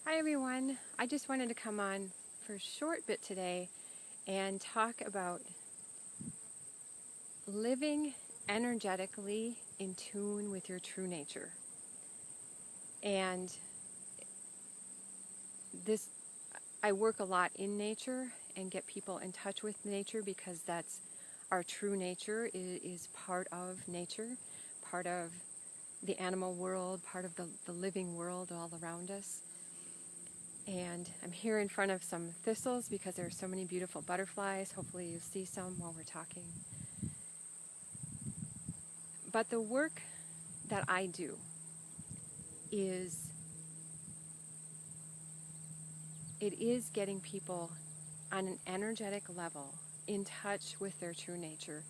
Hi everyone, I just wanted to come on for a short bit today and talk about living energetically in tune with your true nature. And this, I work a lot in nature and get people in touch with nature because that's our true nature is part of nature, part of the animal world, part of the living world all around us. And I'm here in front of some thistles because there are so many beautiful butterflies. Hopefully you see some while we're talking. But the work that I do is, it is getting people on an energetic level in touch with their true nature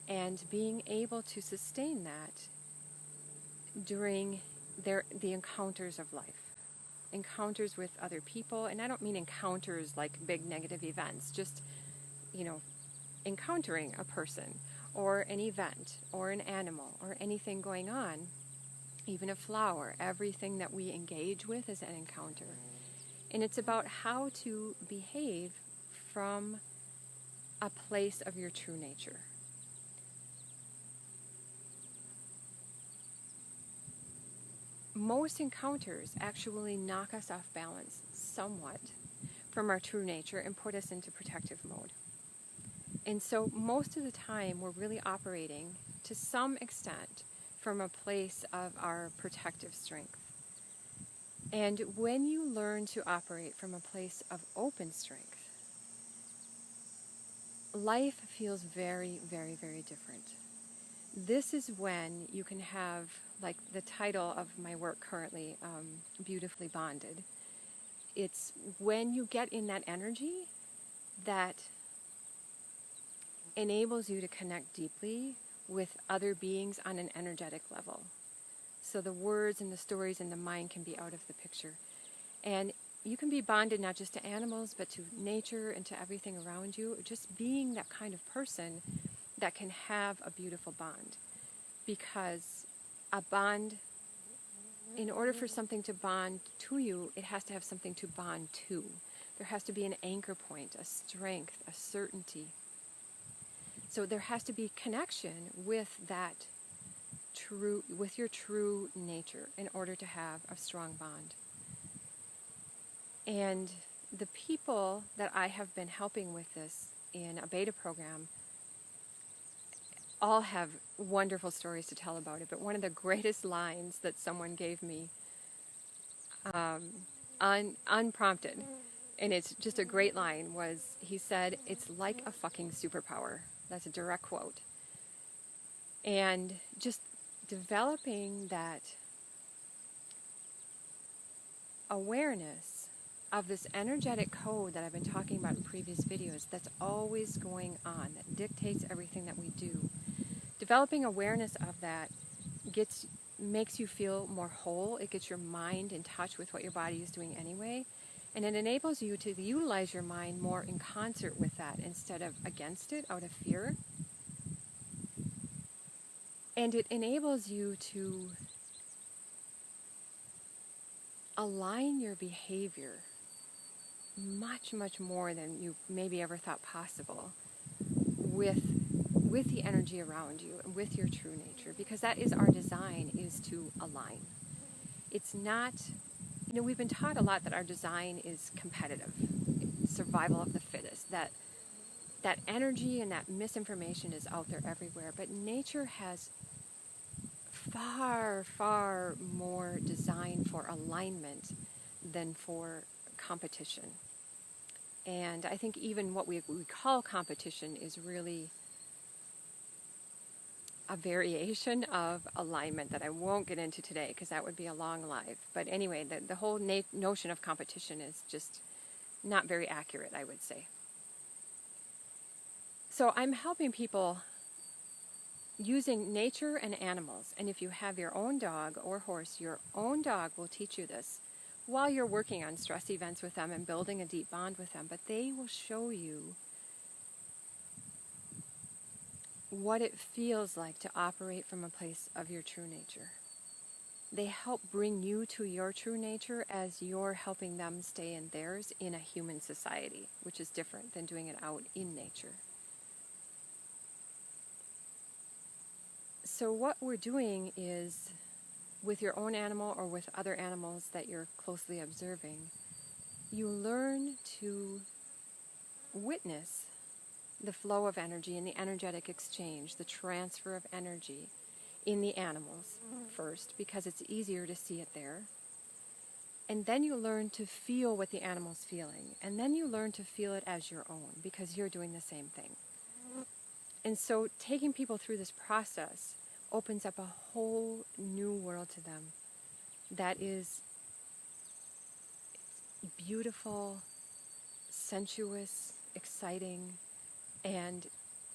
and being able to sustain that during the encounters of life. Encounters with other people, and I don't mean encounters like big negative events, just, encountering a person or an event or an animal or anything going on, even a flower. Everything that we engage with is an encounter. And it's about how to behave from a place of your true nature. Most encounters actually knock us off balance somewhat from our true nature and put us into protective mode. And so most of the time we're really operating to some extent from a place of our protective strength. And when you learn to operate from a place of open strength, life feels very, very, very different. This is when you can have, like the title of my work currently, Beautifully Bonded. It's when you get in that energy that enables you to connect deeply with other beings on an energetic level. So the words and the stories in the mind can be out of the picture. And you can be bonded not just to animals, but to nature and to everything around you. Just being that kind of person that can have a beautiful bond. Because a bond, in order for something to bond to you, it has to have something to bond to. There has to be an anchor point, a strength, a certainty. So there has to be connection with with your true nature in order to have a strong bond. And the people that I have been helping with this in a beta program all have wonderful stories to tell about it. But one of the greatest lines that someone gave me, unprompted, and it's just a great line, was he said, "It's like a fucking superpower." That's a direct quote. And just developing that awareness of this energetic code that I've been talking about in previous videos that's always going on, that dictates everything that we do. Developing awareness of that makes you feel more whole. It gets your mind in touch with what your body is doing anyway. And it enables you to utilize your mind more in concert with that instead of against it out of fear. And it enables you to align your behavior much, much more than you maybe ever thought possible with the energy around you and with your true nature, because that is our design, is to align. It's not, we've been taught a lot that our design is competitive, survival of the fittest, that energy and that misinformation is out there everywhere, but nature has far, far more design for alignment than for competition. And I think even what we call competition is really a variation of alignment that I won't get into today because that would be a long live. But anyway, the whole notion of competition is just not very accurate, I would say. So I'm helping people using nature and animals. And if you have your own dog or horse, your own dog will teach you this while you're working on stress events with them and building a deep bond with them. But they will show you what it feels like to operate from a place of your true nature. they help bring you to your true nature as you're helping them stay in theirs in a human society, which is different than doing it out in nature. So what we're doing is, with your own animal or with other animals that you're closely observing, you learn to witness the flow of energy and the energetic exchange, the transfer of energy in the animals first, because it's easier to see it there. And then you learn to feel what the animal's feeling. And then you learn to feel it as your own, because you're doing the same thing. And so taking people through this process opens up a whole new world to them that is beautiful, sensuous, exciting, and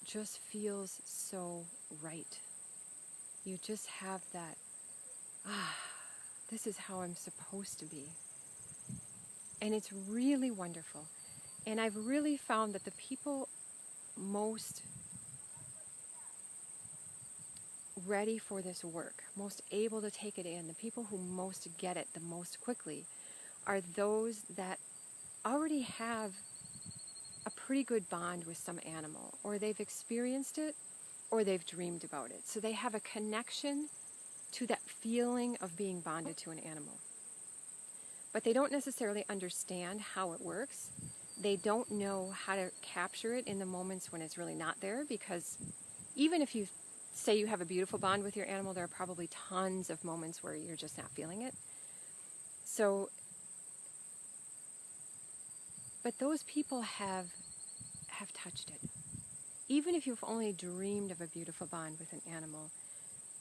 just feels so right. You just have that, this is how I'm supposed to be. And it's really wonderful. And I've really found that the people most ready for this work, most able to take it in, the people who most get it the most quickly, are those that already have a pretty good bond with some animal, or they've experienced it, or they've dreamed about it. So they have a connection to that feeling of being bonded to an animal. But they don't necessarily understand how it works. They don't know how to capture it in the moments when it's really not there, because even if you say you have a beautiful bond with your animal, there are probably tons of moments where you're just not feeling it. So, but those people have touched it. Even if you've only dreamed of a beautiful bond with an animal,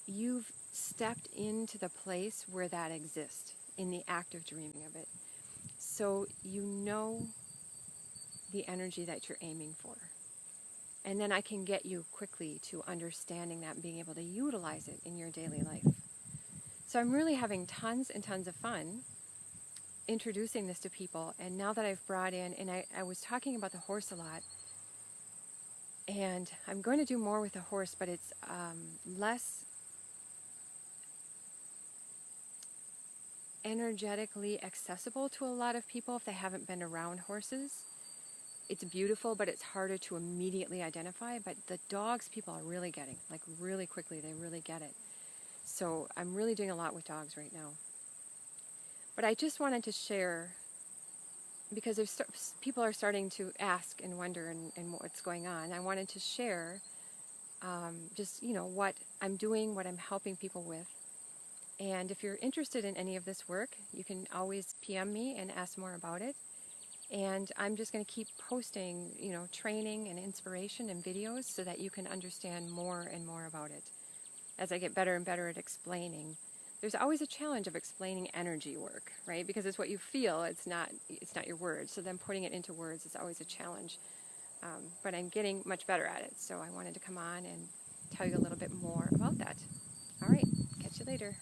you've stepped into the place where that exists in the act of dreaming of it. So you know the energy that you're aiming for. And then I can get you quickly to understanding that and being able to utilize it in your daily life. So I'm really having tons and tons of fun introducing this to people. And now that I've brought in, and I was talking about the horse a lot, and I'm going to do more with the horse, but it's less energetically accessible to a lot of people if they haven't been around horses. It's beautiful, but it's harder to immediately identify. But the dogs people are really getting, like really quickly, they really get it. So I'm really doing a lot with dogs right now. But I just wanted to share, because people are starting to ask and wonder and what's going on. I wanted to share just, what I'm doing, what I'm helping people with. And if you're interested in any of this work, you can always PM me and ask more about it. And I'm just going to keep posting, training and inspiration and videos so that you can understand more and more about it. As I get better and better at explaining, there's always a challenge of explaining energy work, right? Because it's what you feel, it's not your words. So then putting it into words is always a challenge. But I'm getting much better at it. So I wanted to come on and tell you a little bit more about that. All right, catch you later.